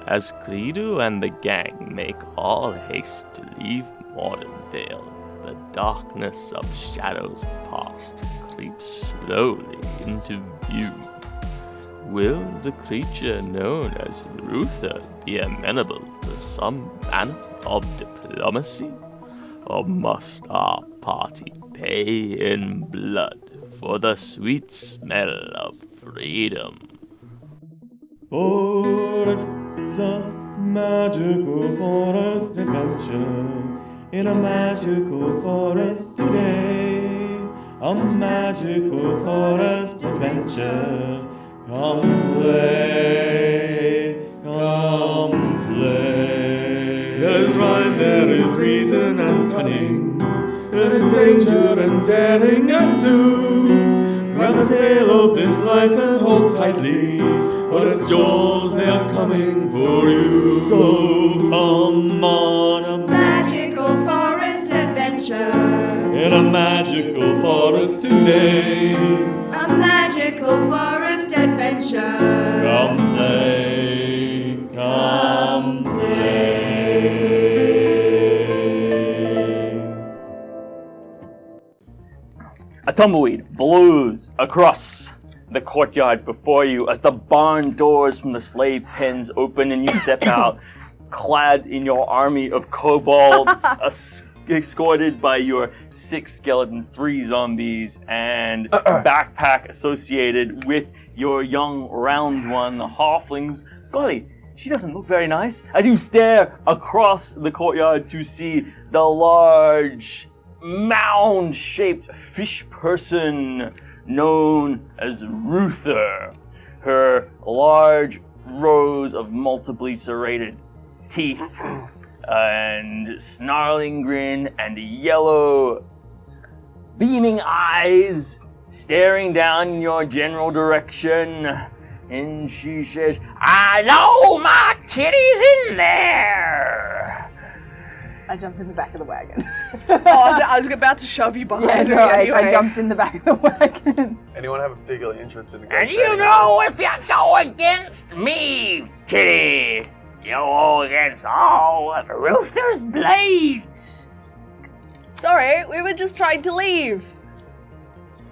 as Credo and the gang make all haste to leave Mordenvale, the darkness of shadows past creeps slowly into view. Will the creature known as Ruther be amenable to some manner of diplomacy? Or must our party pay in blood for the sweet smell of freedom? For it's a magical forest adventure, in a magical forest today. A magical forest adventure. Come play, come play. There is rhyme, there is reason and cunning. There is danger and daring and do. Grab the tail of this life and hold tightly, for it's yours, they are coming for you. So come on a magical forest adventure. In a magical forest today. A magical forest adventure. Come play, come play. A tumbleweed blows across the courtyard before you as the barn doors from the slave pens open and you step out, clad in your army of kobolds, escorted by your 6 skeletons, 3 zombies, and a backpack associated with your young round one, the halflings. Golly, she doesn't look very nice. As you stare across the courtyard to see the large, mound-shaped fish person known as Ruther. Her large rows of multiply serrated teeth and snarling grin and yellow beaming eyes staring down in your general direction. And she says, I know my kitty's in there. I jumped in the back of the wagon. I was about to shove you behind me anyway. I jumped in the back of the wagon. Anyone have a particular interest in the game? And you know, if you go against me, kitty, you go against all of Ruther's blades. Sorry, we were just trying to leave.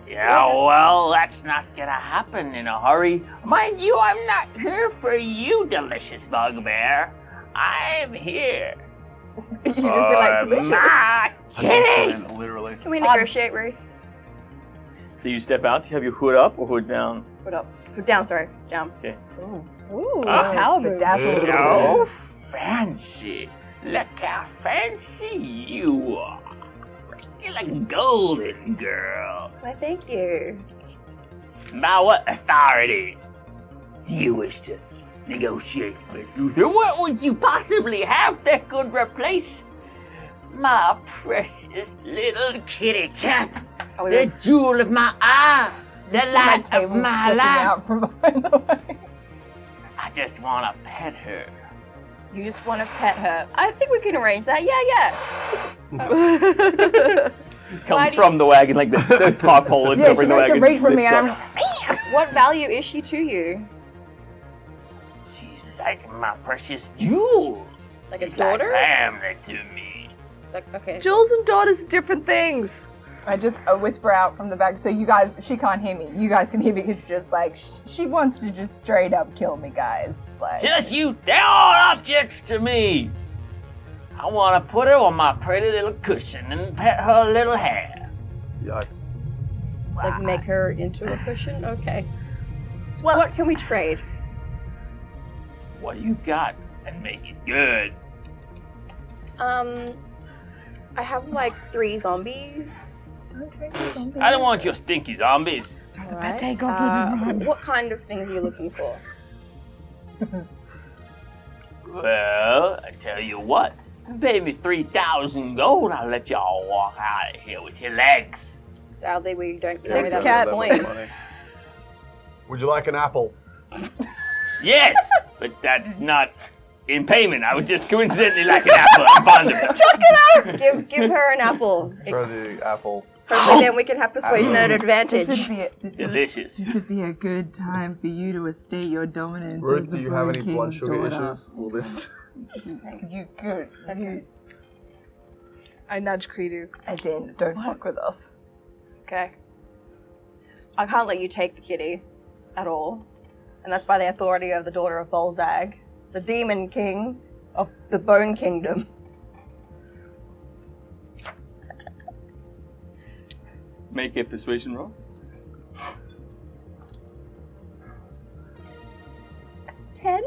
Yeah, well, that's not gonna happen in a hurry. Mind you, I'm not here for you, delicious bugbear. I'm here. You just be like, delicious. My kitty. Literally. Can we negotiate, Ruth? So you step out. Do you have your hood up or hood down? Put up. Put down, sorry. It's down. Okay. Ooh, how bedazzled. So fancy. Look how fancy you are. You're like a golden girl. Why, thank you. By what authority do you wish to negotiate with Ruther? What would you possibly have that could replace my precious little kitty cat? The jewel of my eye, the light of my life. Out from behind the wagon. I just want to pet her. You just want to pet her. I think we can arrange that. Yeah. Comes from the wagon, like the tarpaulin Yeah, over she the goes to wagon. reach for me lifts and up. I'm What value is she to you? She's like my precious jewel. Like She's a daughter? like family to me. Like, okay. Jewels and daughters are different things. I just whisper out from the back, so you guys, she can't hear me. You guys can hear me because you're just like, she wants to just straight up kill me, guys. Like, Just you, they're all objects to me. I want to put her on my pretty little cushion and pet her little hair. Yikes. Like make her into a cushion? Okay. Well, what can we trade? What do you got? And make it good. I have like 3 zombies. I don't want your stinky zombies. Alright. What kind of things are you looking for? Well, I tell you what. Pay me 3,000 gold, I'll let y'all walk out of here with your legs. Sadly, we don't Yeah, carry we that don't have much much point. money. Would you like an apple? Yes, but that's not in payment. I would just coincidentally like an apple. I'm fond of it. Give her an apple. Throw the apple Hopefully then we can have persuasion at an This advantage. would be Delicious. this would be a good time for you to state your dominance. Ruth, as the do you have Bird any blood King's sugar daughter. issues? Will this? You could. Okay. I nudge Credu. As in, don't fuck with us. Okay. I can't let you take the kitty at all. And that's by the authority of the daughter of Bolzag, the demon king of the Bone Kingdom. Make a persuasion roll. That's 10.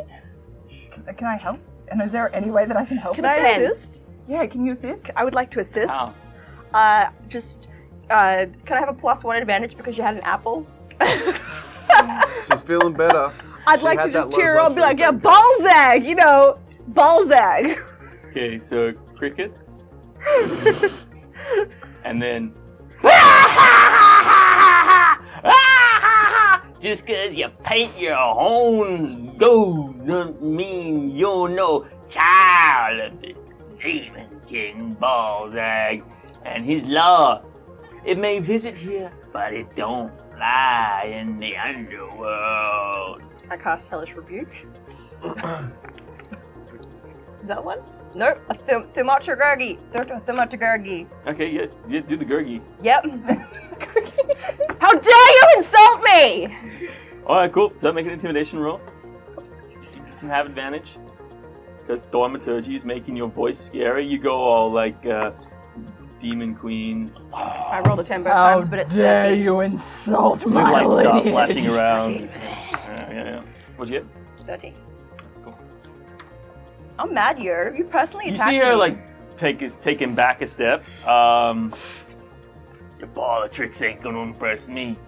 Can I help? And is there any way that I can help? Can I 10. assist? Yeah, can you assist? I would like to assist. How? Can I have a +1 advantage because you had an apple? She's feeling better. I'd She like had to just that cheer her low up and be like, yeah, blood sugar. Balzag, you know, Balzag. Okay, so crickets. And then. Just cause you paint your horns gold doesn't mean you're no child of the demon king Balzag and his law. It may visit here, but it don't lie in the underworld. I cast Hellish Rebuke. Is that one? Nope. A Thaumaturgy. Thaumaturgy. Okay, yeah, do the gurgi. Yep. How dare you insult me! Alright, cool. So make an intimidation roll. You can have advantage. Because thaumaturgy is making your voice scary. You go all like demon queens. I rolled a 10 both times, but it's 13. you insult With my like stuff lineage? flashing around. Yeah. What'd you get? 13. I'm mad you. You personally You attacked see her me. like taking back a step. Your ball of tricks ain't gonna impress me.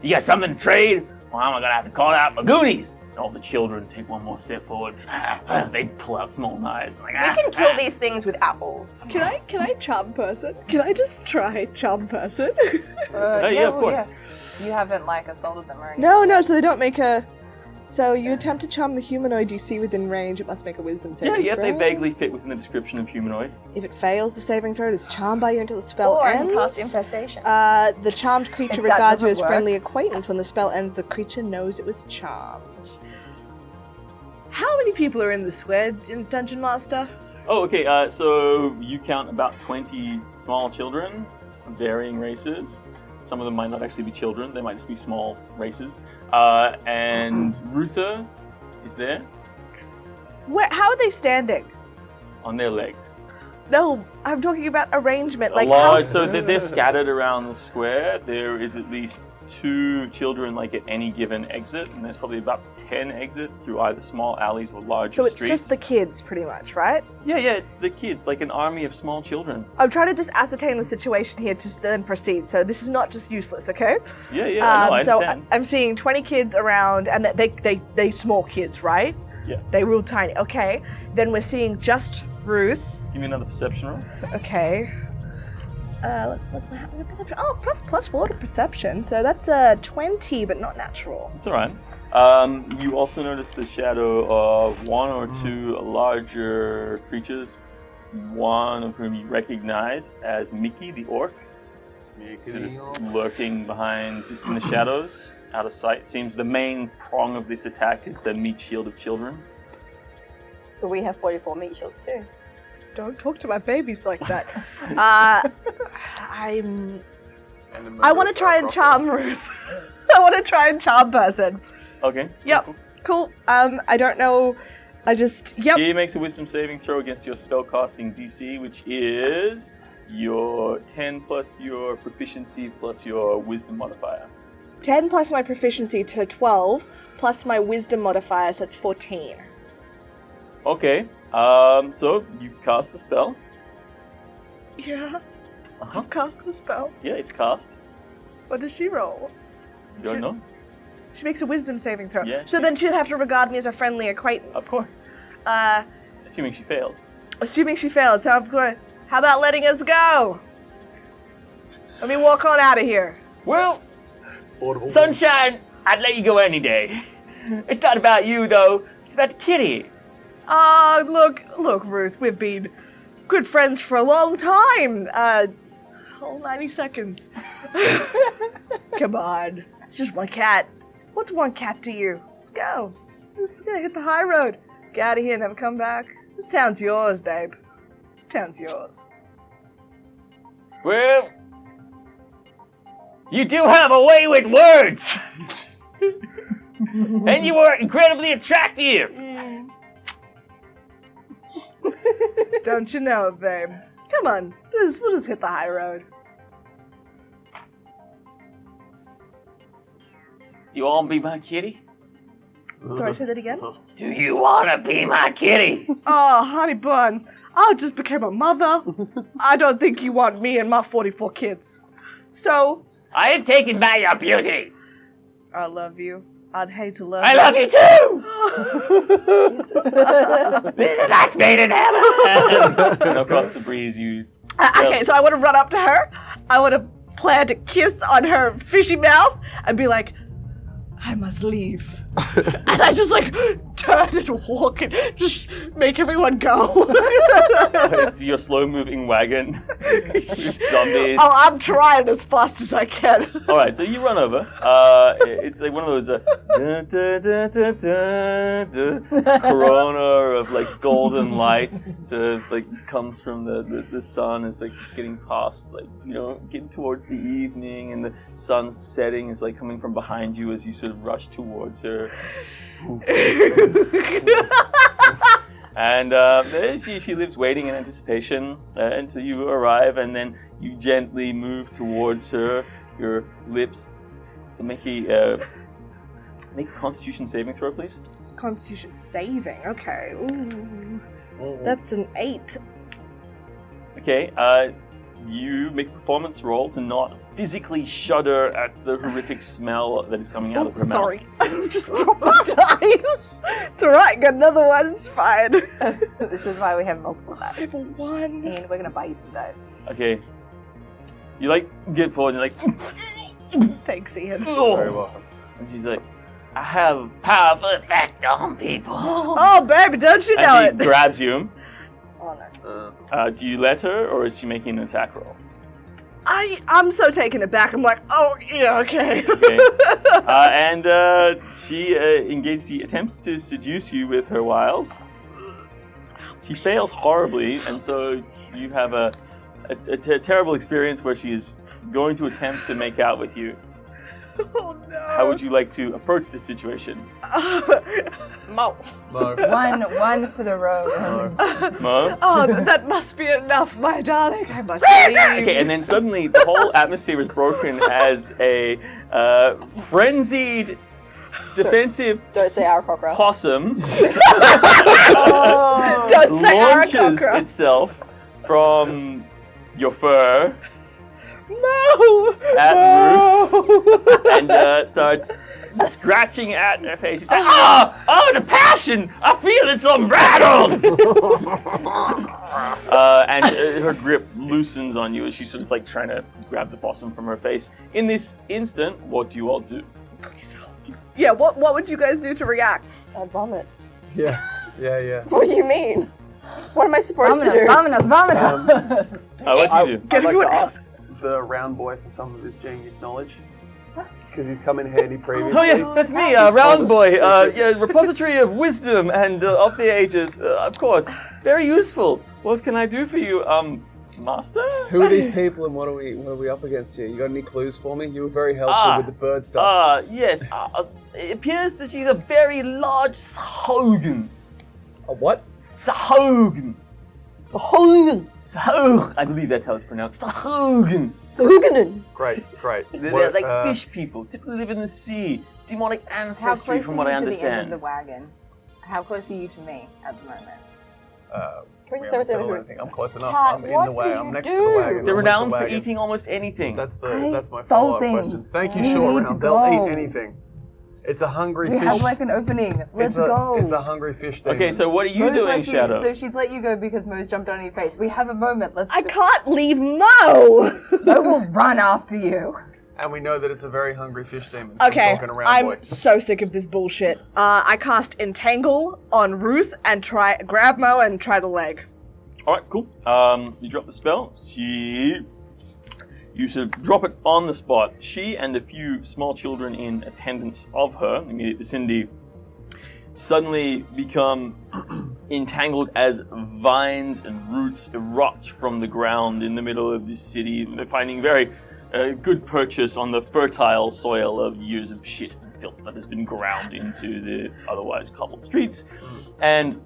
You got something to trade? Well, I'm gonna have to call out my goonies. And all the children take one more step forward. They pull out small knives. Like, We can kill these things with apples. Can I charm person? Can I just try charm person? Yeah, of course. You haven't like assaulted them or anything. No, so they don't make a... So you attempt to charm the humanoid you see within range, it must make a wisdom saving Yeah, throw. they vaguely fit within the description of humanoid. If it fails the saving throw, it is charmed by you until the spell Or I ends. can cast Infestation. The charmed creature If that regards you doesn't as work. friendly acquaintance. When the spell ends, the creature knows it was charmed. How many people are in the squad, in Dungeon Master? Oh, okay. So you count about 20 small children of varying races. Some of them might not actually be children; they might just be small races. And Ruther is there How are they standing? on their legs. No, I'm talking about arrangement. Like So they're scattered around the square. There is at least 2 children, like at any given exit, and there's probably about 10 exits through either small alleys or larger So it's streets. just the kids, pretty much, right? Yeah, it's the kids, like an army of small children. I'm trying to just ascertain the situation here, just then proceed. So this is not just useless, okay? Yeah, no, I so understand. I'm seeing 20 kids around, and they small kids, right? Yeah. They real tiny. Okay. Then we're seeing just Ruth. Give me another perception roll. Okay. What's my happening to perception? Oh, +4 to perception. So that's 20, but not natural. It's all right. You also notice the shadow of 1 or 2 larger creatures, one of whom you recognize as Mickey the orc, sort of lurking behind, just in the shadows, out of sight. Seems the main prong of this attack is the meat shield of children. But we have 44 meat shields too. Don't talk to my babies like that. I want to try and charm Ruth. I want to try and charm person. Okay. Yep. Cool. I don't know. Yep. She makes a wisdom saving throw against your spellcasting DC, which is your 10 plus your proficiency plus your wisdom modifier. 10 plus my proficiency to 12, plus my wisdom modifier, so it's 14. Okay. So you cast the spell. Yeah. Uh-huh. I've cast the spell. Yeah, it's cast. What does she roll? You don't know? She makes a wisdom saving throw. Yeah, so then she'd have to regard me as a friendly acquaintance. Of course. Assuming she failed. Assuming she failed, so I'm going, how about letting us go? Let me walk on out of here. Well, Sunshine, I'd let you go any day. It's not about you, though. It's about the kitty. Look, Ruth, we've been good friends for a long time. whole 90 seconds. Come on. It's just one cat. What's one cat to you? Let's go. Let's hit the high road. Get out of here and never come back. This town's yours, babe. This town's yours. Well, you do have a way with words. And you were incredibly attractive. Don't you know it, babe? Come on. We'll just hit the high road. You want to be my kitty? Sorry, say that again? Do you want to be my kitty? Oh, honey bun. I just became a mother. I don't think you want me and my 44 kids. So, I am taken by your beauty. I love you. I'd hate to love I you. love you too. This is a match made in heaven. And across the breeze, you. Okay, so I want to run up to her. I want to plant a kiss on her fishy mouth and be like, I must leave. And I just like turn and walk and just make everyone go. It's your slow-moving wagon with zombies. Oh, I'm trying as fast as I can. All right, so you run over. It's like one of those corona of like golden light sort of like comes from the sun as like it's getting past, like, you know, getting towards the evening, and the sun's setting is like coming from behind you as you sort of rush towards her. And she lives waiting in anticipation until you arrive, and then you gently move towards her. Your lips make a Constitution saving throw, please. It's Constitution saving. Okay. Ooh. That's an 8. Okay. You make a performance roll to not physically shudder at the horrific smell that is coming out of her mouth. Sorry. I just dropped my dice. It's alright, got another one, it's fine. This is why we have multiple dice. I have a 1. And we're gonna buy you some dice. Okay. You like get forward and like. Thanks, Ian. Very welcome. And she's like, I have powerful effect on people. Oh, baby, don't you know And she it? grabs you. Oh, no. Do you let her, or is she making an attack roll? I'm so taken aback. I'm like, oh, yeah, okay. Okay. And she attempts to seduce you with her wiles. She fails horribly, and so you have a terrible experience where she is going to attempt to make out with you. Oh, no. How would you like to approach this situation? Mo. No. One for the road. Mo? Oh, that must be enough, my darling. I must leave. Okay, and then suddenly the whole atmosphere is broken as a frenzied, defensive Don't say Aarakocra. possum Don't say launches Aarakocra. itself from your fur No. at Ruth and starts scratching at her face. She's like, oh, the passion! I feel it's unrattled! And her grip loosens on you as she's sort of like trying to grab the possum from her face. In this instant, what do you all do? Yeah, what would you guys do to react? I'd vomit. Yeah. What do you mean? What am I supposed to do? Vamonos. What do you do? I'd like to ask the round boy for some of his genius knowledge. Because he's come in handy previously. Oh yes, that's me, Round Boy. Repository of wisdom and of the ages, of course. Very useful. What can I do for you, Master? Who are these people and what are we up against here? You got any clues for me? You were very helpful with the bird stuff. Yes. It appears that she's a very large Sahogan. A what? Sahogan. Sahog. I believe that's how it's pronounced. Sahogan. Sahuganon. Great. They're like fish people, typically live in the sea. Demonic ancestry, from what I To the understand. end of the wagon? How close are you to me at the moment? Can we just haven't say settled who? anything. I'm close enough. Cat, I'm in what the way. did I'm you next do? to the wagon. They're I'm with renowned the for wagon. eating almost anything. That's my stole follow-up things. questions. Thank you, We short need round. to They'll go. eat anything. It's a hungry We fish. have like an opening. Let's go. It's a hungry fish demon. Okay, so what are you Mo's doing, let you- Shadow? So she's let you go because Mo's jumped on your face. We have a moment. I can't leave Mo. Mo will run after you. And we know that it's a very hungry fish demon. So Okay, I'm talking around, I'm boy. so sick of this bullshit. I cast Entangle on Ruth and grab Mo and try the leg. All right, cool. You drop the spell. She You sort of drop it on the spot. She and a few small children in attendance of her, in the immediate vicinity, suddenly become entangled as vines and roots erupt from the ground in the middle of this city. They're finding very good purchase on the fertile soil of years of shit and filth that has been ground into the otherwise cobbled streets, and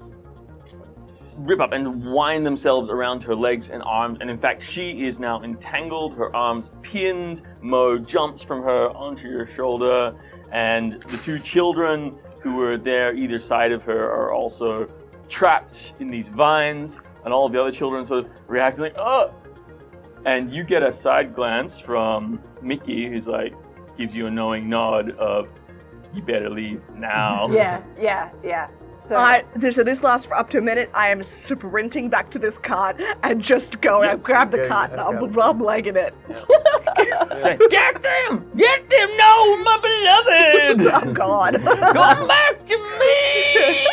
rip up and wind themselves around her legs and arms. And in fact, she is now entangled, her arms pinned. Mo jumps from her onto your shoulder, and the two children who were there either side of her are also trapped in these vines, and all of the other children sort of react like, oh! And you get a side glance from Mickey, who's like, gives you a knowing nod of, you better leave now. Yeah. So, So this lasts for up to a minute. I am sprinting back to this cart and just go and grab the cart and I'm legging it. Say, get them! Get them now, my beloved! Oh God. Come back to me!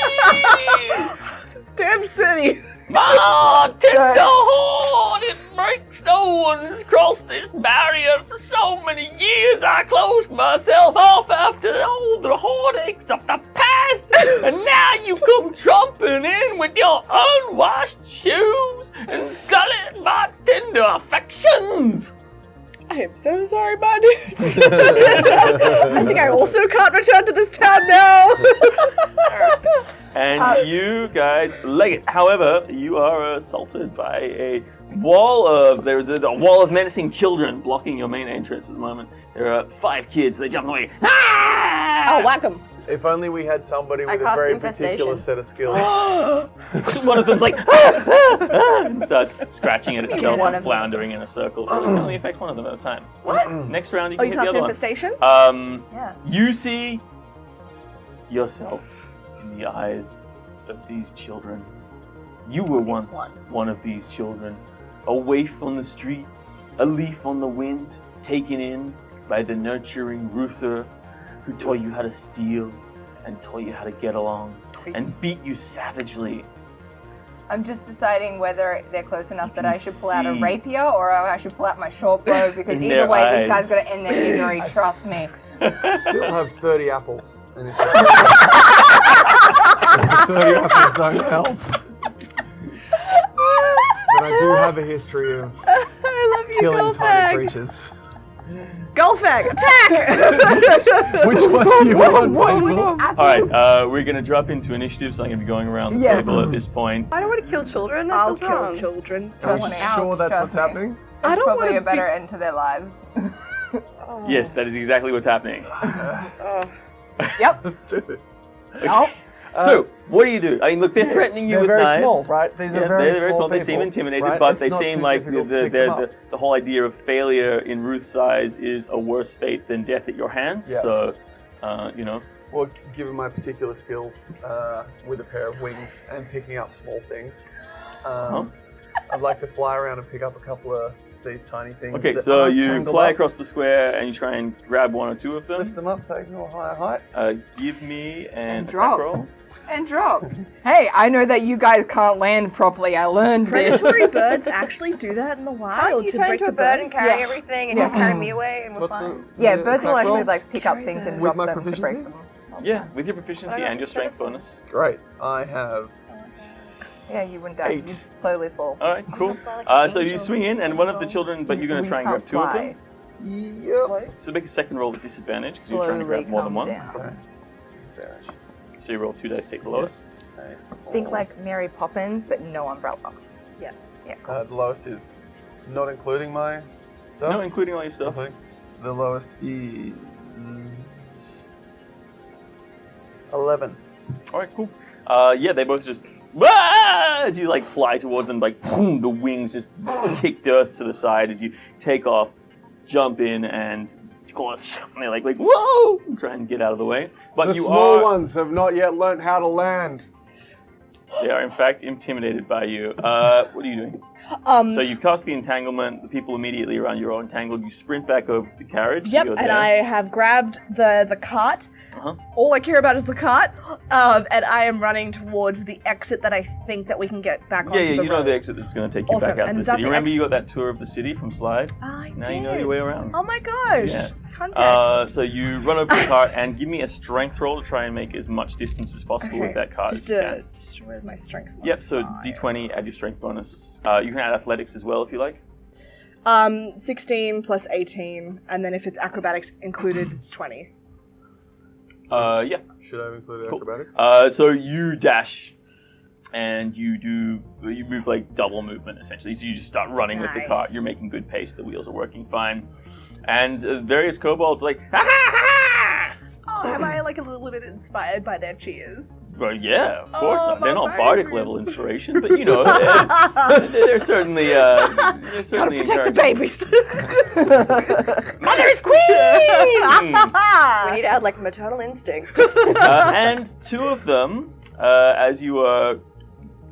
This damn city. Ah, tender horn! It breaks. No one's crossed this barrier for so many years. I closed myself off after all the heartaches of the past, and now you come tromping in with your unwashed shoes and sully my tender affections. I am so sorry, my dudes. I think I also can't return to this town now. And you guys leg it. However, you are assaulted by a wall of menacing children blocking your main entrance at the moment. There are 5 kids. They jump away. Ah! Oh, whack 'em. If only we had somebody with a cast very infestation. particular set of skills. One of them's like, and starts scratching at itself One and of them. floundering in a circle. But it can only affect one of them at a time. What? Next round, you Oh, can you hit the cast other one. infestation? Yeah. You see yourself in the eyes of these children. You were once one of these children, a waif on the street, a leaf on the wind, taken in by the nurturing Ruther, who taught you how to steal and taught you how to get along and beat you savagely. I'm just deciding whether they're close enough that can I should pull out a see- rapier or I should pull out my short bow, because In either their way eyes. this guy's gonna end their misery, trust me. Still have 30 apples. And if the 30 apples don't help. But I do have a history of I love you, killing tiny Golfag. creatures. Golfag, attack! Which one do you want, Michael? Alright, we're going to drop into initiative, so I'm going to be going around the Yeah. table at this point. I don't want to kill children. That I'll feels kill wrong. children. Are you Trust me. sure that's Trust what's me. happening? I don't Probably wanna a better end to their lives. Yes, that is exactly what's happening. Yep. Let's do this. Nope. So, what do you do? I mean, look, they're threatening you They're with very knives. small, right? These are they're very small They seem people, intimidated, right? but It's they not seem too like difficult to pick them up. the whole idea of failure in Ruth's eyes is a worse fate than death at your hands. Yeah. So, Well, given my particular skills with a pair of wings and picking up small things, I'd like to fly around and pick up a couple of these tiny things. okay, that so aren't you tangled fly up, across the square and you try and grab one or two of them. lift them up, take them to a higher height. Give me an And attack drop. roll. And drop. Hey, I know that you guys can't land properly. I learned this. Predatory birds actually do that in the wild Can't you to turn break into a the bird and carry Yeah. everything and you carry me away and we're What's fine? Yeah, the birds will attack actually roll? like pick up things and With drop my them to break proficiency? them. Yeah, with your proficiency and your strength bonus. Great. I have Yeah, you wouldn't die. You 8. slowly fall. All right, cool. So you swing in, and one of the children, but you're going to try and grab two of them. Yep. So make a second roll with disadvantage because you're trying to grab more than one. Okay. So you roll 2 dice, take the lowest. Think like Mary Poppins, but no umbrella. Yeah. Yeah, cool. The lowest is not including my stuff. No, including all your stuff. I think the lowest is 11. All right, cool. Yeah, they both just "Wah!" as you like fly towards them, like boom, the wings just kick dust to the side as you take off, jump in, and they're like whoa, try and get out of the way. But The you small are ones have not yet learned how to land. they are in fact intimidated by you. What are you doing? So you cast the entanglement. The people immediately around you are entangled. You sprint back over to the carriage. so Yep, you're and there. I have grabbed the cart All I care about is the cart, and I am running towards the exit that I think that we can get back onto the road. You know the exit that's going to take you Awesome. back out And to the is that city. the Remember you got that tour of the city from Slide? I Now did. you know your way around. Oh my gosh. Yeah. Context. So you run over to the cart and give me a strength roll to try and make as much distance as possible with that cart. Just where's my strength? Yep, so modifier? D20, add your strength bonus. You can add athletics as well if you like. 16 plus 18, and then if it's acrobatics included, it's 20. Yeah. Should I have included acrobatics? So you dash and you move like double movement essentially. So you just start running with the Nice. cart. You're making good pace. The wheels are working fine. And various kobolds like, ha ha ha! Oh, am I like a little bit inspired by their cheers? Well, yeah, of course Oh, not. They're my not bardic babies. level inspiration, but you know, they're certainly Gotta certainly protect the encouraging. babies. Mother is queen! We need to add like maternal instinct. And two of them, as you are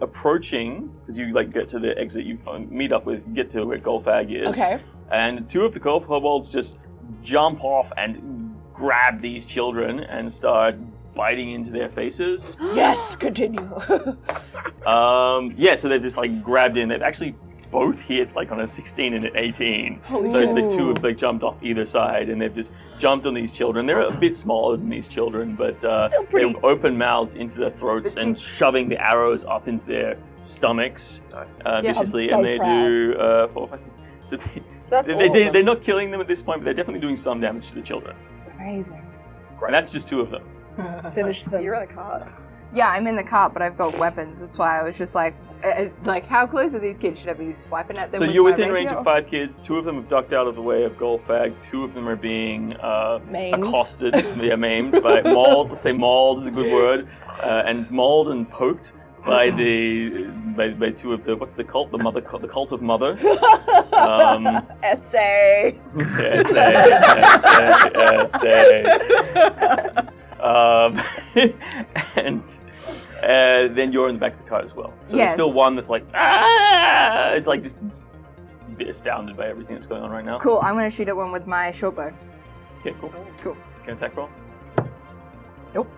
approaching, because you like get to the exit, you meet up with, get to where Golfag is. Okay. And two of the kobolds just jump off and grab these children and start biting into their faces. Yes, continue. So they've just like grabbed in. They've actually both hit like on a 16 and an 18. Holy So shit. the two have like jumped off either side and they've just jumped on these children. They're a bit smaller than these children, but pretty- they've opened mouths into their throats and shoving the arrows up into their stomachs Nice. viciously. I'm so and they do 4, 5, 6. So that's they're not killing them at this point, but they're definitely doing some damage to the children. Amazing. And that's just two of them. Finish them. You're in a cart. Yeah, I'm in the cart, but I've got weapons. That's why I was just like, how close are these kids? Should I be swiping at them? So with you're my within range rapier? of 5 kids. 2 of them have ducked out of the way of Golfag. 2 of them are being Maimed. accosted. They're maimed by mauled. Let's say mauled is a good word. And mauled and poked by by 2 of the, what's the cult? The cult of mother. Essay. Essay. And then you're in the back of the car as well. So there's Yes. still one that's like, ah! It's like just a bit astounded by everything that's going on right now. Cool, I'm gonna shoot at one with my short bow. Okay, cool. Cool. Can attack roll? Nope.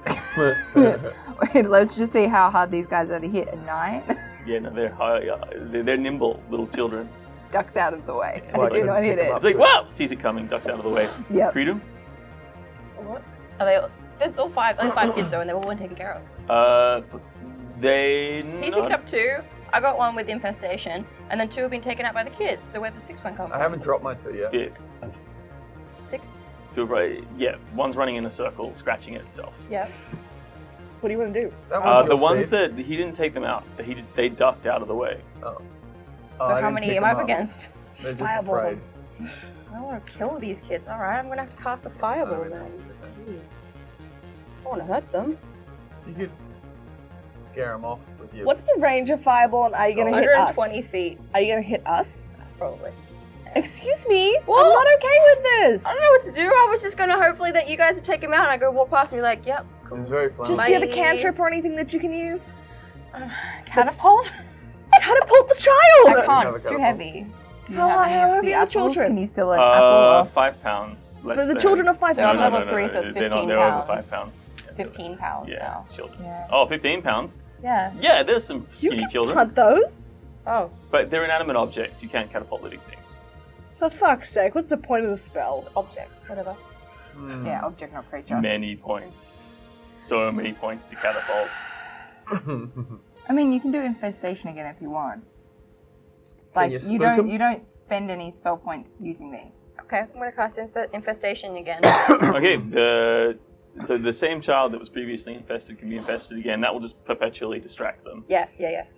Wait, let's just see how hard these guys are to hit. A 9. Yeah, no, they're high, they're nimble little children. Ducks out of the way. why I I do couldn't not hit pick them it. up. It's like, wow! Sees it coming, ducks out of the way. Yep. Freedom? What? Are they? There's all 5, only 5 kids though, and they were all taken care of. They. He picked up 2. I got 1 with infestation, and then 2 have been taken out by the kids. So where'd the 6th one come I from? haven't dropped my 2 yet. Yeah, 6. one's running in a circle, scratching at itself. Yeah. What do you want to do? That one's The your ones speed. that he didn't take them out, they ducked out of the way. Oh. So I how didn't many pick am I them up up. against? They're just Fireball afraid. I don't want to kill these kids. All right, I'm gonna have to cast a fireball then. Jeez. I don't want to hurt them. You could scare them off with your... What's the range of fireball, and are you going to hit us? 120 feet, Are you going to hit us? probably. Excuse me? Well- I'm not okay with this. I don't know what to do. I was just gonna hopefully that you guys would take him out, and I go walk past and be like, "Yep, cool." It's very flammable. Just do you have a My- cantrip or anything that you can use? Catapult? Catapult the I child! can't. have a It's too catapult. heavy. Do you Oh, have any how of heavy the are the apples? children? Can you steal an apple off? 5 pounds. Less For the than- children of 5 So I'm pounds. level 3, so it's they're 15 they're over pounds. 5 pounds. 15 pounds Yeah, now. children. Yeah. Oh, 15 pounds? Yeah. Yeah, there's some You skinny can children. hunt those? Oh, But they're inanimate objects. You can't catapult living things. For fuck's sake, what's the point of the spell? it's object. Whatever. Hmm. Yeah, object, not creature. Many points. So many points to catapult. I mean, you can do infestation again if you want. Can Like you you spook don't 'em? you don't spend any spell points using these. Okay, I'm gonna cast infestation again. Okay, so the same child that was previously infested can be infested again. That will just perpetually distract them. yeah.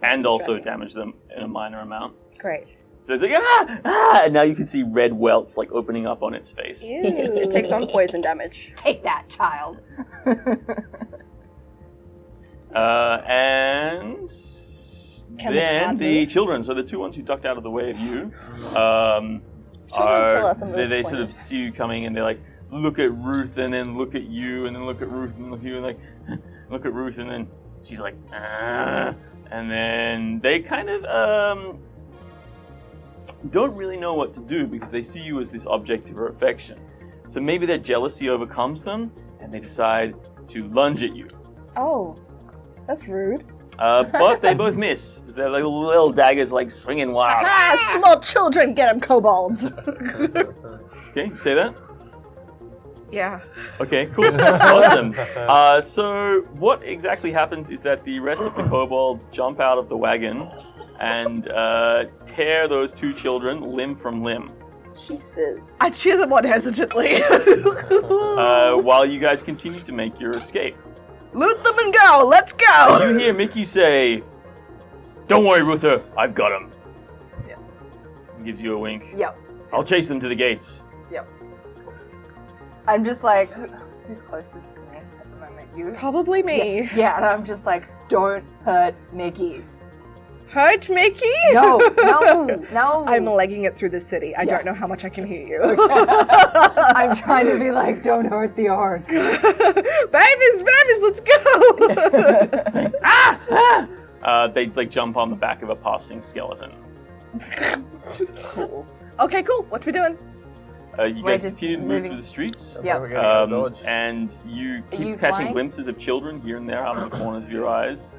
And also damage them in a minor amount. Great. So it's like, ah! And now you can see red welts like opening up on its face. It takes on poison damage. Take that, child. And Can the then cat the move? children, so the 2 ones who ducked out of the way of you, kill us and they we'll sort of explain see you coming and they like look at Ruth and then look at you and then look at Ruth and look at you and like look at Ruth and then she's like, ah. And then they kind of don't really know what to do because they see you as this object of her affection. So maybe their jealousy overcomes them and they decide to lunge at you. Oh, that's rude. But they both miss, as their little daggers like swinging wild. Ah, small children, get them, kobolds. Okay, say that? Yeah. Okay, cool. Awesome. So what exactly happens is that the rest of the kobolds jump out of the wagon and tear those two children limb from limb. Jesus. I cheer them on hesitantly. While you guys continue to make your escape. Loot them and go. Let's go. You hear Mickey say, "Don't worry, Ruther, I've got him." Yeah. He gives you a wink. Yep. I'll chase them to the gates. Yep. I'm just like, who's closest to me at the moment? You? Probably me. Yeah, and I'm just like, don't hurt Mickey. Hurt Mickey? No. I'm legging it through the city. I don't know how much I can hear you. I'm trying to be like, don't hurt the orc. babies, let's go. They like jump on the back of a passing skeleton. Cool. Okay, cool. What we doing? You We're guys just continue to move moving. through the streets. Sounds like we're getting out of dodge. And you Are keep you catching flying? glimpses of children here and there out of the corners of your eyes.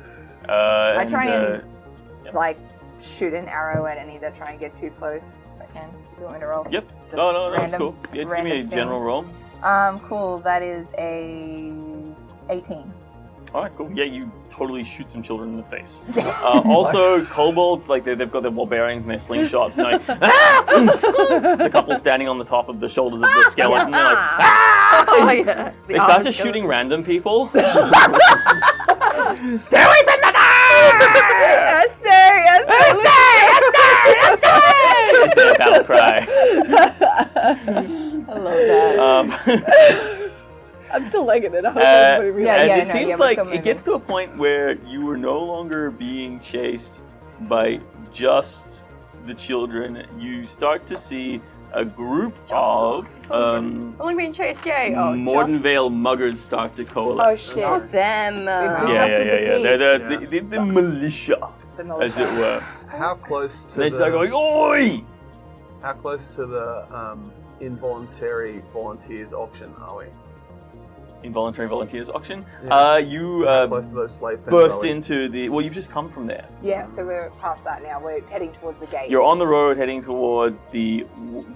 I try and like shoot an arrow at any that try and get too close. If I can. Do you want me to roll? Yep. Just No, that's random- cool. Yeah, just give me a random general thing. roll. Cool. That is a 18. Alright, cool. Yeah, you totally shoot some children in the face. Also, kobolds, like they've got their ball bearings and their slingshots, and they're like, ah! The couple standing on the top of the shoulders of the skeleton, they're like, ah! Oh, yeah. They start just shooting random people. Stay away from the car! Yes, sir. Is their battle cry. I love that. I'm still legging it. I hope Uh, everybody realizes. Yeah, and yeah, it no, seems we're like still it gets to a point where you are no longer being chased by just the children. You start to see a group of I'm only being chased, yay. Oh, mordenvale muggers start to Oh coalesce. shit. Not them. Yeah. Disrupted They're the militia, The as it were. How close to They start going, oi! How close to the involuntary volunteers auction are we? Involuntary volunteers auction. Yeah. You How close to those slave pens burst are we? into the. Well, you've just come from there. Yeah, so we're past that now. We're heading towards the gate. You're on the road heading towards the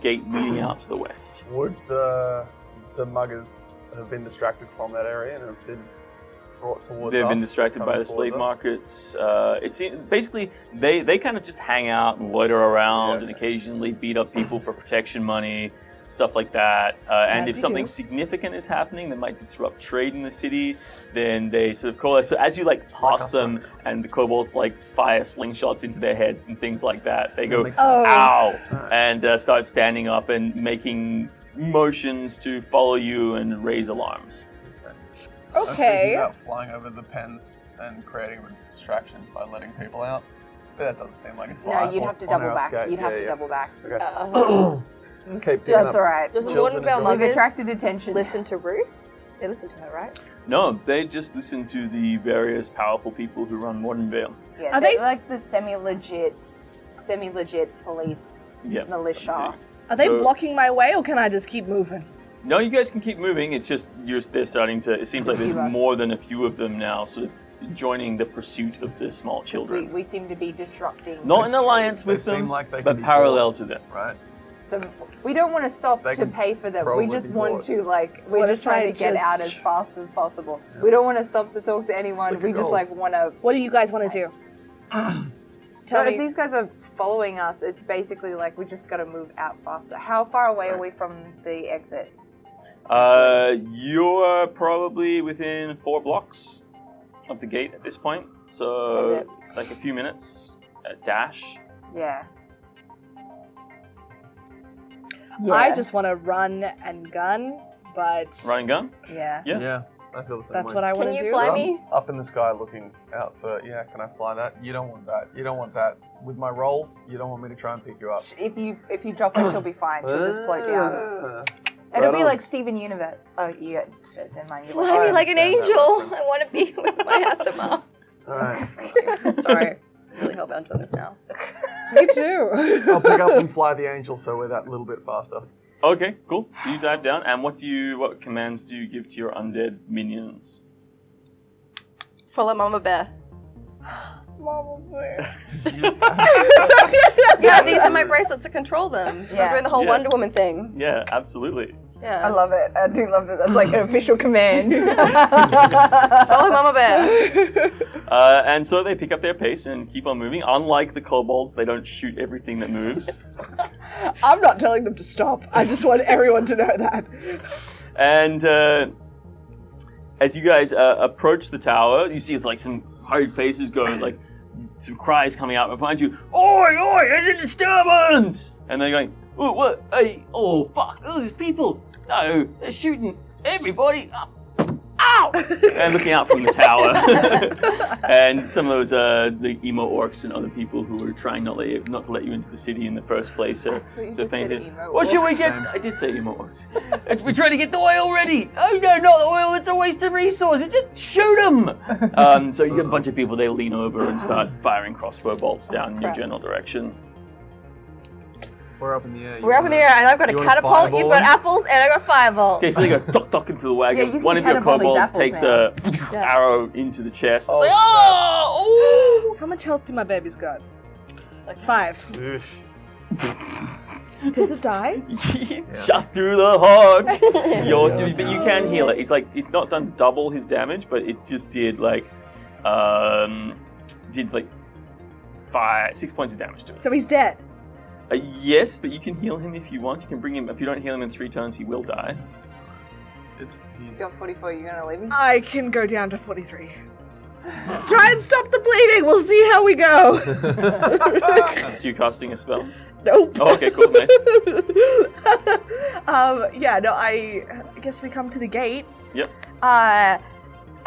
gate leading out to the west. Would the muggers have been distracted from that area and have been brought towards They've us? been distracted by coming the slave towards us? markets. It's basically they kind of just hang out and loiter around and occasionally beat up people for protection money, stuff like that. And As if you something do. significant is happening that might disrupt trade in the city, then they sort of coalesce. So as you like pass them and the kobolds like fire slingshots into their heads and things like that, they go makes sense. Oh. ow and start standing up and making motions to follow you and raise alarms. I was thinking Okay. about flying over the pens and creating a distraction by letting people out. But that doesn't seem like it's No, viable you'd have to on double our back. escape. You'd have Yeah, to yeah. double back. Okay. Okay, picking That's up alright. Does the children Mordenvale and We've muggers attracted attention. listen to Ruth? They listen to her, right? No, they just listen to the various powerful people who run Mordenvale. Yeah, Are they're they like the semi-legit police Yep, militia. that's Are they So- blocking my way, or can I just keep moving? No, you guys can keep moving. It's just they're starting to. It seems like there's Pursue us. more than a few of them now, sort of joining the pursuit of the small 'Cause children. we seem to be disrupting. Not in alliance they with seem them, like they but can be parallel bought. to them. right? We don't want to stop They to can pay for them. We probably just be want bought. to we're What just if I trying to get out as just- fast as possible. We don't want to stop to talk to anyone. Look We at just gold. want to. What do you guys want to do? Tell So if me. these guys are following us, it's basically like we just got to move out faster. How far away are we from the exit? You're probably within 4 blocks of the gate at this point, so Okay. it's like a few minutes dash. Yeah. I just want to run and gun, but Run and gun. Yeah. Yeah. Yeah, I feel the same that's way. what I want Can to you do. fly I'm me? up in the sky looking out for, can I fly that? You don't want that. You don't want that. With my rolls, you don't want me to try and pick you up. If you drop her, she'll be fine. She'll just float down. It'll Right be on. like Steven Universe. Oh, you got never mind. You're Fly like, me like an understand that angel. reference. I want to be with my Asima. Alright, Sorry. Really hell-bound on this now. Me too. I'll pick up and fly the angel so we're that little bit faster. Okay, cool. So you dive down, and what commands do you give to your undead minions? Follow Mama Bear. Mama Bear. Yeah, these are my bracelets to control them. So I'm Yeah. doing the whole Yeah. Wonder Woman thing. Yeah, absolutely. Yeah. I love it. I do love that. That's like an official command. Follow Mama Bear. And so they pick up their pace and keep on moving. Unlike the kobolds, they don't shoot everything that moves. I'm not telling them to stop. I just want everyone to know that. And as you guys approach the tower, you see it's like some hurried faces going, like some cries coming out behind you. Oi, oi, there's a disturbance! And they're going, oh, what? Hey, oh, fuck, oh, there's people. No, they're shooting everybody. Ow! And looking out from the tower. And some of those, the emo orcs and other people who were trying not to let you into the city in the first place. What should we get? I did say emo orcs. We're trying to get the oil ready. Oh no, not the oil, it's a waste of resources. Just shoot them! So you get a bunch of people, they lean over and start firing crossbow bolts down in your general direction. We're up in the air. We're up in the air, and I've got a You wanna catapult, fireball you've got them? apples, and I've got fireball. Okay, so they go tuck into the wagon. Yeah, you can One of your catapult these kobolds apples takes now. a arrow into the chest. It's Oh, like, snap. oh! How much health do my babies got? Like 5. Oof. Does it die? Shot through the heart. But you can heal it. It's not done double his damage, but it just did 6 points of damage to it. So he's dead. Yes, but you can heal him if you want. You can bring him. If you don't heal him in 3 turns, he will die. You're 44, you're gonna leave me? I can go down to 43. Just try and stop the bleeding. We'll see how we go. So you're casting a spell. Nope. Oh, okay, cool, nice. I guess we come to the gate. Yep.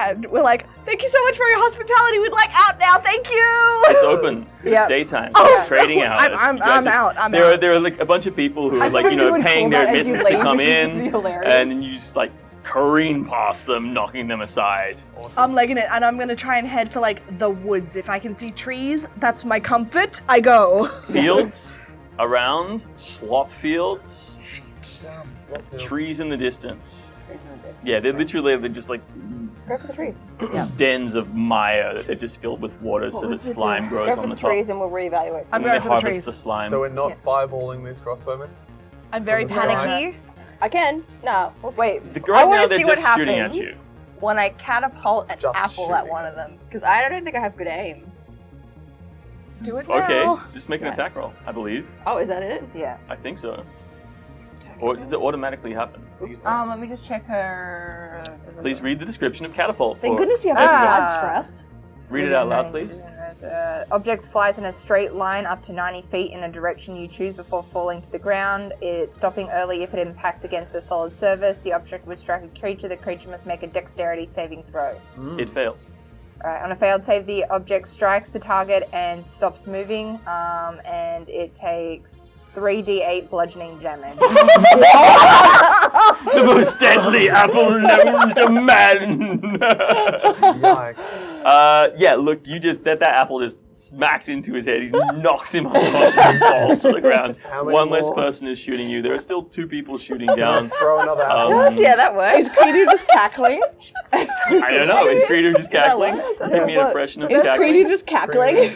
And we're like, thank you so much for your hospitality. We'd like out now. Thank you. It's open. It's Yep. daytime. Oh, It's trading hours. I'm You guys out. I'm there out. There are like a bunch of people who I are like, figured you would paying call their that as you admittance to leave, come which would just in, be hilarious. and then you just like careen past them, knocking them aside. Awesome. I'm legging it, and I'm gonna try and head for like the woods. If I can see trees, that's my comfort. I go. Fields around, slop fields, Slot trees in the distance. Yeah, they're just like Go for the trees. dens of mire that they're just filled with water so that slime grows Go on for the the top. trees and we'll reevaluate. I'm And going they for the harvest trees. the slime. So we're not fireballing these crossbowmen? I'm very From the side. panicky. I can. No. Wait, right I now want to they're see what just shooting at you. happens when I catapult an Just apple at shooting. one of them. Because I don't think I have good aim. Do it Okay, now. just make an attack roll, I believe. Oh, is that it? yeah. I think so. Or does it automatically happen? Let me just check her. Please read the description of catapult. Thank for- goodness you have Ah. odds for us. Read it out loud, please. Object flies in a straight line up to 90 feet in a direction you choose before falling to the ground. It's stopping early if it impacts against a solid surface. The object would strike a creature. The creature must make a dexterity saving throw. It fails. Alright, on a failed save, the object strikes the target and stops moving, and it takes 3d8 bludgeoning damage. The most deadly apple known to man. Yikes. Yeah, look, that apple just smacks into his head. He knocks him unconscious and falls to the ground. How many One less more? person is shooting you. There are still 2 people shooting down. Throw another apple. Yeah, that works. Is Creedy just cackling? I don't know. Is Creeder just cackling? Give me an impression of Is cackling. Creedy just cackling?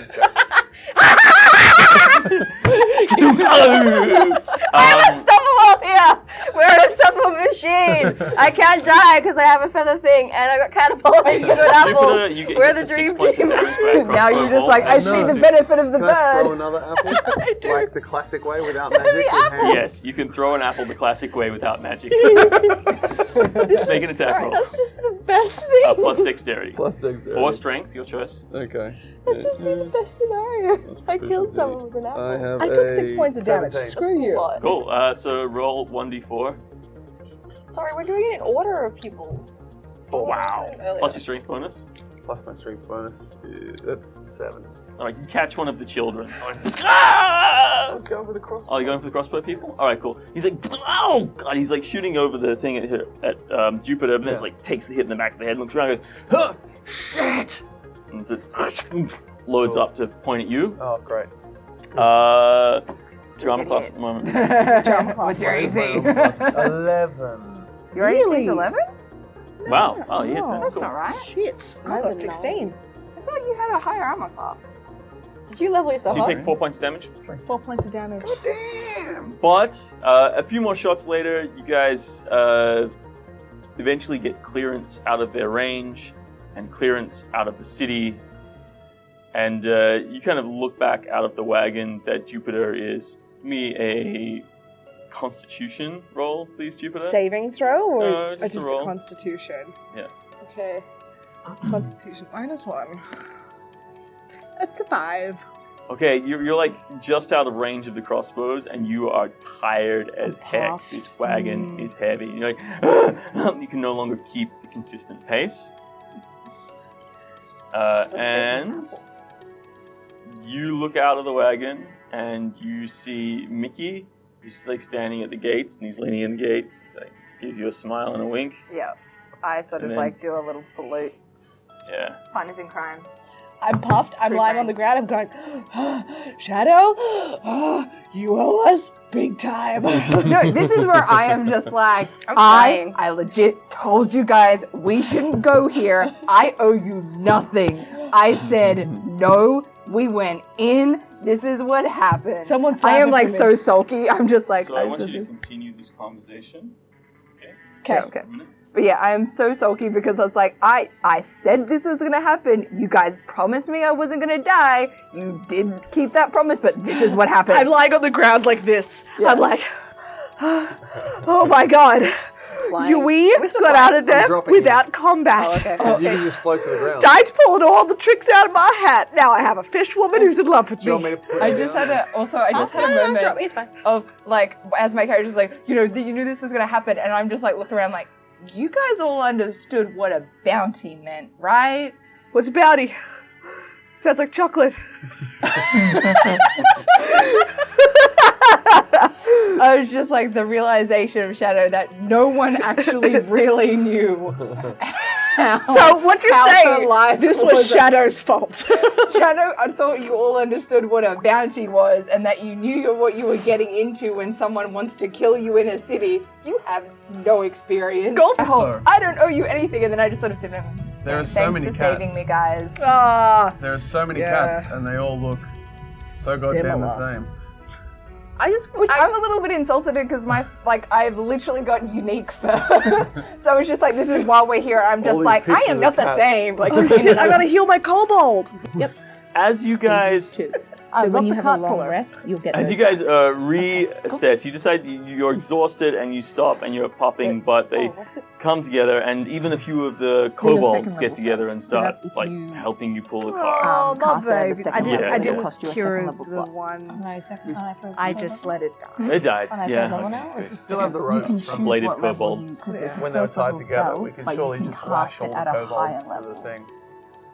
Stop him off here! We're in a suffer machine! I can't die because I have a feather thing and I got catapulted into an apple. You get We're the 6 dream points of team. damage by a Now you're crossbow just like, I bolt. see No. the benefit of the Can I throw bird. another apple? Like the classic way without magic? with hands? Yes, you can throw an apple the classic way without magic. Make an attack roll. That's just the best thing. Plus dexterity. Plus dexterity. Or strength, your choice. Okay. This has been the best scenario. I killed someone with an apple. I have I took 6 points of damage. 17. Screw you. Cool. So roll 1d4. Sorry, we're doing it in order of pupils. Oh, wow. Earlier. Plus your strength bonus. Plus my strength bonus. That's 7. Alright, you catch one of the children. Ah! I was going for the crossbow. Oh, you're going for the crossbow people? Alright, cool. He's like, oh god, he's like shooting over the thing at Jupiter, and then it's like takes the hit in the back of the head, looks around and goes, huh, shit! And so loads up to point at you. Oh, great. What's your armor class at the moment? What's your AC? 11. Your AC is 11? Wow. Oh, yeah, it's that. That's Cool. alright. Shit. I Mine's got a 16. I thought you had a higher armor class. Did you level yourself So you up? take 4 points of damage. 4 points of damage. Damn! But a few more shots later, you guys eventually get clearance out of their range and clearance out of the city. And you kind of look back out of the wagon that Jupiter is. Give me a Constitution roll, please, Jupiter. Saving throw or No, just a just roll. a constitution? Yeah. Okay. Constitution -1. That's a 5. Okay, you're like just out of range of the crossbows, and you are tired as heck. puffed. This wagon is heavy. You're like, you can no longer keep the consistent pace. And you look out of the wagon, and you see Mickey, who's just like standing at the gates, and he's leaning in the gate. Like, gives you a smile and a wink. Yeah. I sort of And then- like do a little salute. Yeah. Partners in crime. I'm puffed. I'm True lying on friend. the ground. I'm going, Shadow, you owe us big time. No, this is where I am just like, I'm fine. I legit told you guys we shouldn't go here. I owe you nothing. I said no. We went in. This is what happened. Someone I slap am it like for me. so sulky. I'm just like. So I want you to continue this conversation. Okay. Okay. But yeah, I am so sulky because I was like, I said this was gonna happen. You guys promised me I wasn't gonna die. You did keep that promise, but this is what happened. I'm lying on the ground like this. Yeah. I'm like, oh my god. Flying. We We're still got flying. out of there dropping without combat. Oh, okay. Because you can just float to the ground. Died pulling all the tricks out of my hat. Now I have a fish woman who's in love with Do you want me me. to put I it just down? had a moment Drop me, it's fine. of like, as my character's like, you knew this was gonna happen, and I'm just like looking around like, you guys all understood what a bounty meant, right? What's a bounty? Sounds like chocolate. I was just like the realization of Shadow that no one actually really knew. So what you're how her saying, life this was Shadow's fault. Shadow, I thought you all understood what a bounty was and that you knew what you were getting into when someone wants to kill you in a city. You have no experience. Go for So- I don't owe you anything, and then I just sort of sit there. There are so Thanks many for cats. saving me, guys. Ah, There are so many Yeah. cats, and they all look so goddamn the Similar. same. I'm a little bit insulted because I've literally got unique fur. So it's just like, this is while we're here, I'm just All these like, I pictures am of not the cats. same. Like, oh shit, I gotta heal my kobold. As you guys So when love you the have cart a long puller. rest, you'll get As those you guys reassess, you decide you're exhausted and you stop and you're puffing, but they what's this? come together, and even a few of the second kobolds level get together and So start that's if like you- helping you pull the car. Oh, my cast it at the babies. second level. I Yeah, didn't cost you a cure second level the slot. one. I just let it die. They died. On a Yeah. third level now, okay, or is great. this Still have the you ropes can from choose bladed what level kobolds. you- 'cause it's a When they were first tied level together, spell, we can but you surely can just cast lash all it the at a higher kobolds to the level. thing.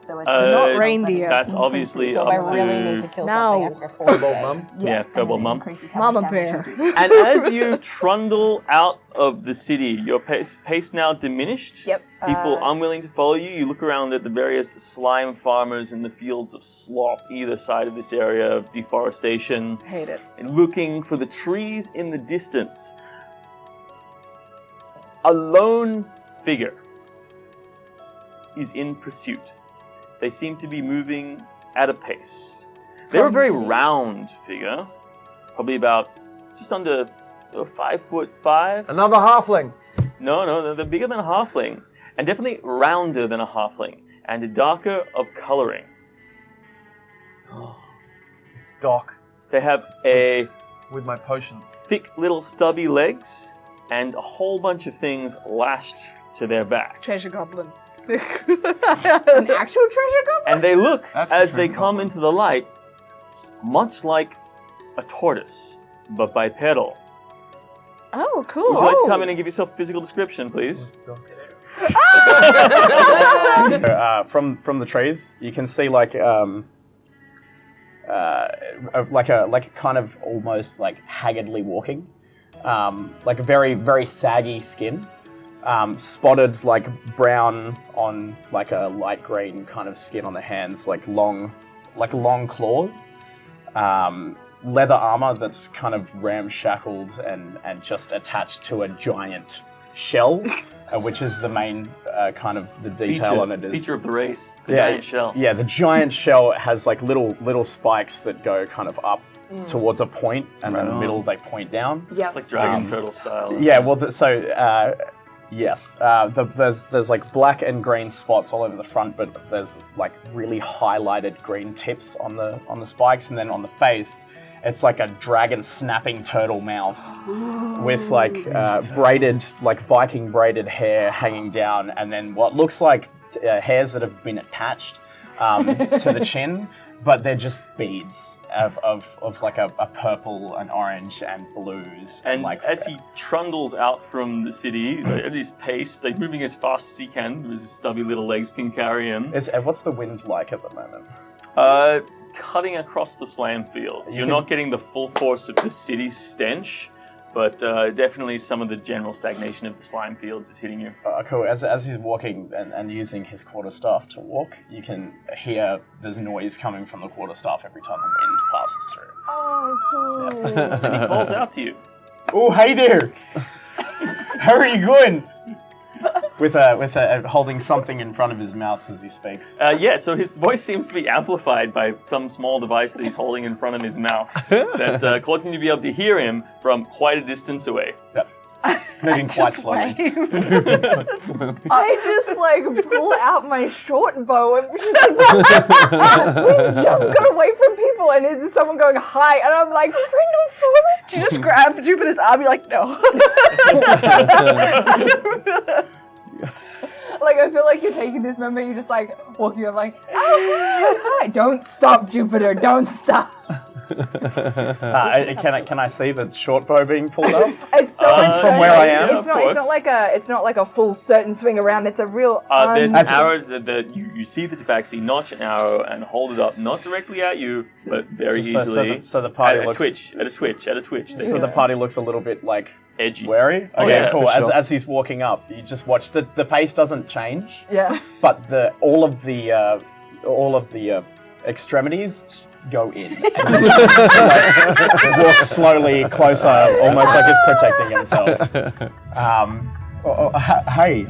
So it's Not reindeer. That's obviously so up I really need to to kill No. something after 4 Kobold mum? Yeah, kobold mum. Mama bear. And as you trundle out of the city, your pace now diminished. Yep. People unwilling to follow you. You look around at the various slime farmers in the fields of slop either side of this area of deforestation, Hate it. and looking for the trees in the distance. A lone figure is in pursuit. They seem to be moving at a pace. They're a very round figure, probably about just under 5'5". Another halfling! No, they're bigger than a halfling, and definitely rounder than a halfling, and darker of coloring. It's Doc They have a with my potions. thick little stubby legs and a whole bunch of things lashed to their back. Treasure goblin. An actual treasure goblin? And they look, That's as the they treasure come goblin. into the light, much like a tortoise, but bipedal. Oh, cool. Would you like to come in and give yourself a physical description, please? Doc. From the trees, you can see like a kind of almost like haggardly walking, like a very very saggy skin, spotted like brown on like a light green kind of skin on the hands, like long claws, leather armor that's kind of ramshackled and just attached to a giant shell, which is the main kind of the detail on it. Feature of the race, the giant shell. Yeah, the giant shell has like little spikes that go kind of up towards a point, and then the middle they point down. Yeah. It's like dragon turtle style. Yeah, well, yes. There's like black and green spots all over the front, but there's like really highlighted green tips on the spikes, and then on the face, it's like a dragon snapping turtle mouth with like braided, like Viking braided hair hanging down, and then what looks like hairs that have been attached to the chin, but they're just beads of like a purple and orange and blues. And like as he trundles out from the city at his pace, like moving as fast as he can, because his stubby little legs can carry him. What's the wind like at the moment? Cutting across the slam fields. You're not getting the full force of the city's stench, but definitely some of the general stagnation of the slime fields is hitting you. Cool. As he's walking and using his quarterstaff to walk, you can hear there's noise coming from the quarterstaff every time the wind passes through. Oh, cool. And he calls out to you. Oh, hey there! How are you going? With holding something in front of his mouth as he speaks. So his voice seems to be amplified by some small device that he's holding in front of his mouth that's causing you to be able to hear him from quite a distance away. Yep. Moving quite slowly. I just like pull out my short bow and just like, we just got away from people, and it's someone going hi, and I'm like, friend of Forrest. She just grabbed Jupiter's arm, you're like, no. Like, I feel like you're taking this moment, you're just like walking up like, oh, hi. Don't stop, Jupiter, don't stop. Can I see the short bow being pulled up? It's so from where I am. It's not like a full certain swing around. It's a real. There's arrows that you see the tabaxi notch an arrow and hold it up, not directly at you, but very easily. So the party at looks a twitch. So the party looks a little bit like edgy, wary. Okay, yeah, cool. for sure. As he's walking up, you just watch the pace doesn't change. Yeah. But all of the extremities go in. And walk slowly closer, almost like he's protecting himself. Hey.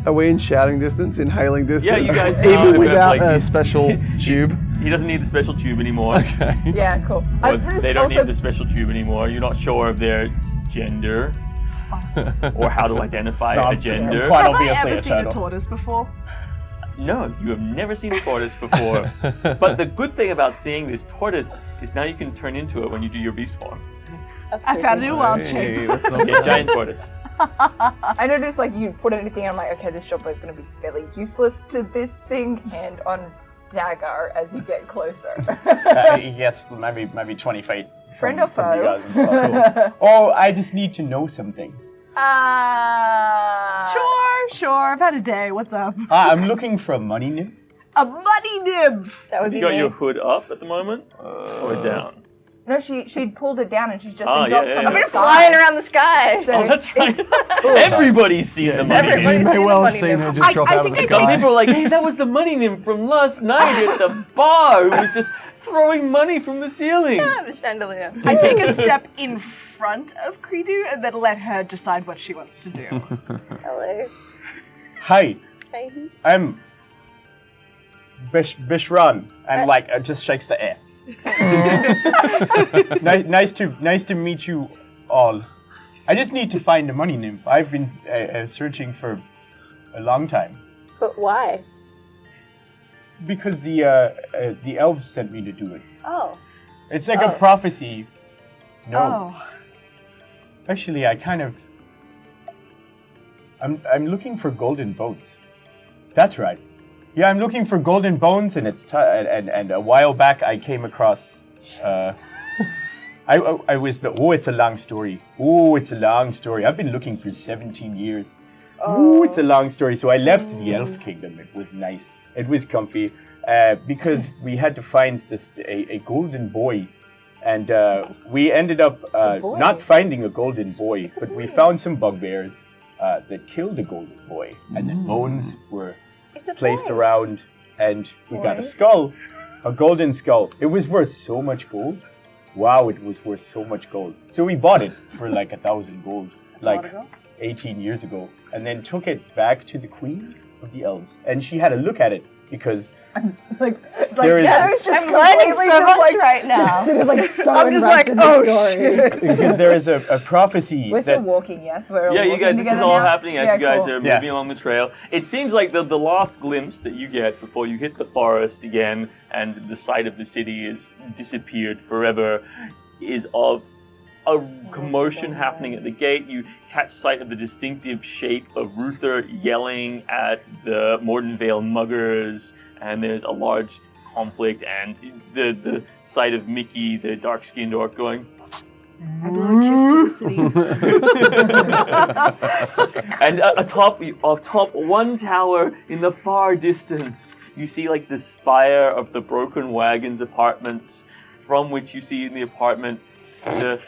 Are we in shouting distance, in hailing distance? Yeah, you guys even without a special tube. He doesn't need the special tube anymore. Okay. Yeah, cool. They don't need the special tube anymore. You're not sure of their gender or how to identify a gender. Quite Have I obviously ever a seen a turtle. tortoise before? No, you have never seen a tortoise before. But the good thing about seeing this tortoise is now you can turn into it when you do your beast form. That's I found a creepy. new wild shape. Yeah, giant tortoise. I noticed like you put anything, I'm like, okay, this short bow is going to be fairly useless to this thing. Hand on dagger as you get closer. He gets maybe 20 feet Friend or from you foe? guys and stuff. Cool. Oh, I just need to know something. Sure. I've had a day. What's up? I'm looking for a money nymph. A money nymph. That would You be got me. your hood up at the moment? Or down? No, she pulled it down and she's just Oh, been dropped yeah, from yeah. the I've been sky. flying around the sky. So Oh, that's right. Everybody's seen the money Everybody's nymph. You may seen well the have money seen her nymph. just drop I out of think the I Some sky. people are like, hey, that was the money nymph from last night at the bar who was just throwing money from the ceiling. The chandelier. I take a step in front of Kredu and then let her decide what she wants to do. Hello. Hey, Hey. I'm Bishran, and just shakes the air. Nice to meet you all. I just need to find a money nymph. I've been searching for a long time But why? because the elves sent me to do it. Oh. It's like a prophecy. No, Oh. actually, I'm looking for golden bones. That's right. Yeah, I'm looking for golden bones, and and a while back I came across. I was. Oh, it's a long story. I've been looking for 17 years. Oh, it's a long story. So I left the elf kingdom. It was nice. It was comfy because we had to find a golden boy. And we ended up not finding a golden boy, but we found some bugbears that killed the golden boy. And the bones were placed around, and we got a skull, a golden skull. It was worth so much gold. wow, it was worth so much gold. So we bought it for like 1,000 gold, like ago. 18 years ago, and then took it back to the Queen of the Elves, and she had a look at it because I'm just like there is- there's just I'm learning completely so just, much like, right now. Just sort of like so I'm just enwrapped like, in the oh story. shit. because there is a prophecy We're still that walking, yes. We're all Yeah, you walking guys. This is together all now? happening as Yeah, you guys cool. are Yeah. moving along the trail. It seems like the last glimpse that you get before you hit the forest again, and the sight of the city is disappeared forever, is of a commotion happening at the gate. You catch sight of the distinctive shape of Ruther yelling at the Mordenvale muggers, and there's a large conflict, and the sight of Mickey, the dark-skinned orc, going. I blow a kiss to the city. And atop one tower in the far distance, you see like the spire of the Broken Wagons apartments, from which you see in the apartment the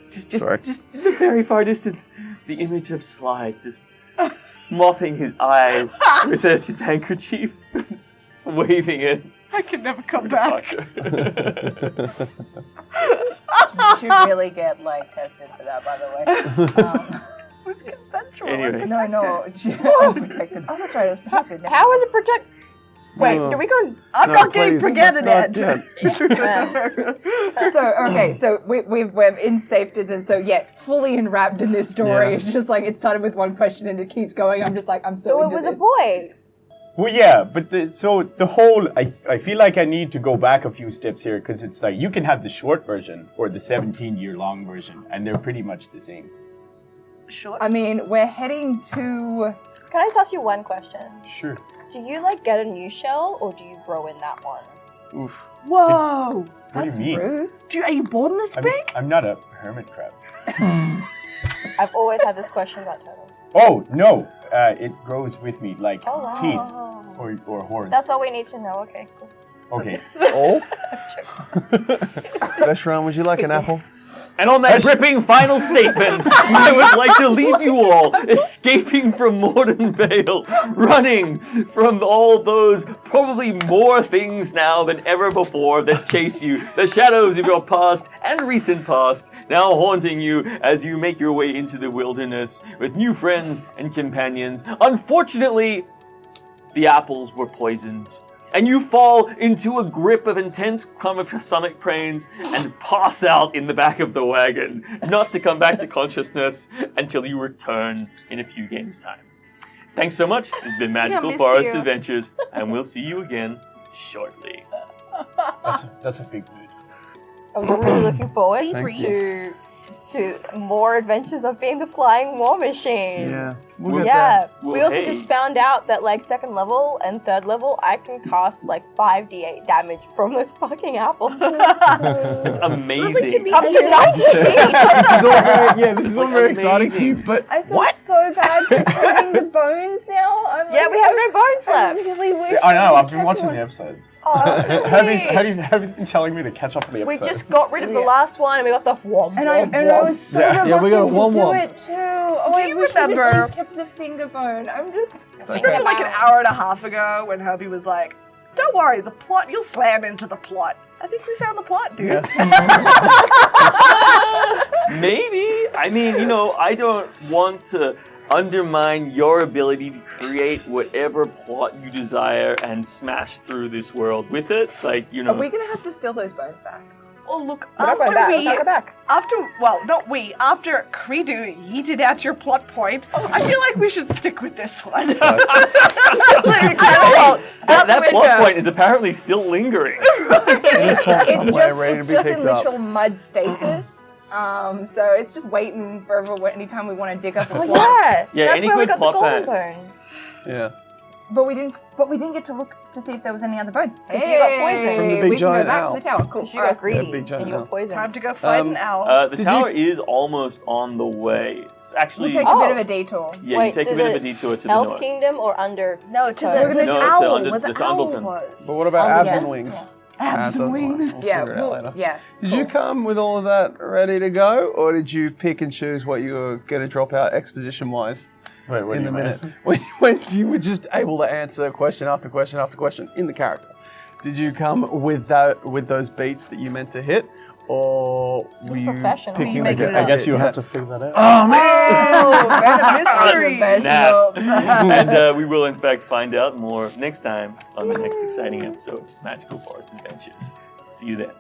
just in the very far distance, the image of Slide just mopping his eye with a handkerchief, waving it. I can never come back. You should really get like tested for that, by the way. It's consensual. Anyway. No, unprotected. Oh, that's right. It was protected. Never How mind. is it protect? Wait, do we go? I'm not getting please, let's forgetted not So we're in safe distance. So yeah, fully enwrapped in this story. Yeah. It's just like it started with one question and it keeps going. I'm just like I'm so. So it into was a this. boy. Well, yeah, but the whole, I feel like I need to go back a few steps here, because it's like, you can have the short version or the 17-year-long version, and they're pretty much the same. Short. I mean, we're heading to. Can I just ask you one question? Sure. Do you like get a new shell or do you grow in that one? Oof. Whoa. What do you mean? Rude. Are you born this big? I'm not a hermit crab. I've always had this question about turtles. Oh, no. It grows with me, like Oh, wow. teeth or horns. That's all we need to know. Okay, cool. Okay. Oh. Veshran, would you like an apple? And on that gripping final statement, I would like to leave you all escaping from Mordenvale, running from all those probably more things now than ever before that chase you, the shadows of your past and recent past, now haunting you as you make your way into the wilderness with new friends and companions. Unfortunately, the apples were poisoned. And you fall into a grip of intense stomach pains and pass out in the back of the wagon, not to come back to consciousness until you return in a few games' time. Thanks so much. This has been Magical miss Forest you. Adventures, and we'll see you again shortly. That's a big mood. I was really looking forward Thank to more adventures of being the flying war machine. Yeah. We'll We'll get Yeah, Well, we also hey. just found out that like 2nd level and 3rd level, I can cast like 5d8 damage from those fucking apples. It's amazing. Up to 90 This is all very exciting for you, amazing. but I feel so bad for cutting the bones now. I'm Yeah, like, we have no bones I left. really wish I know, we I've been kept watching one. the episodes. Oh, that's so sweet. Herbie's been telling me to catch up on the We episodes. just got rid of the last one and we got the womp And I was so Yeah. Yeah, we got a reluctant to do womp-womp. it too. Oh, Do I you wish we'd remember- at least kept the finger bone. I'm just. Remember like an hour and a half ago when Herbie was like, don't worry, the plot, you'll slam into the plot. I think we found the plot, dude. Maybe. I mean, I don't want to undermine your ability to create whatever plot you desire and smash through this world with it. Like, Are we gonna have to steal those bones back? Oh, look, We're not going back. after Credo yeeted out your plot point, I feel like we should stick with this one. That plot point is apparently still lingering. just swamp It's somewhere just, ready it's to be just in picked up. literal mud stasis. So it's just waiting for anytime we want to dig up a Oh swamp. yeah, Yeah, that's any where we good got the plot golden plan. bones. Yeah. But we didn't get to look to see if there was any other bones. 'Cause you got poisoned. From the big we can go giant back owl. to the tower. Cool. Because you got greedy big giant and you owl. got poisoned. Time to go fight an owl. The Did tower is almost on the way. It's We'll actually... take a bit of a detour. Yeah, Wait, you take to a bit of the a detour to the Elf north. Kingdom or under? No, to We're the No, to owl, under- where the to owl Undleton. was. But what about Oh, abs yeah. and wings? Abs and wings. Yeah, Figure it out well, later. yeah. Did you come with all of that ready to go, or did you pick and choose what you were going to drop out exposition-wise Wait, what in do the you mean? minute? When you were just able to answer question after question after question in the character. Did you come with those beats that you meant to hit, Or He's were you professional. picking? Make it I up. guess you have to figure that out. Oh, man, a mystery. Nap. And we will, in fact, find out more next time on the next exciting episode of Magical Forest Adventures. See you then.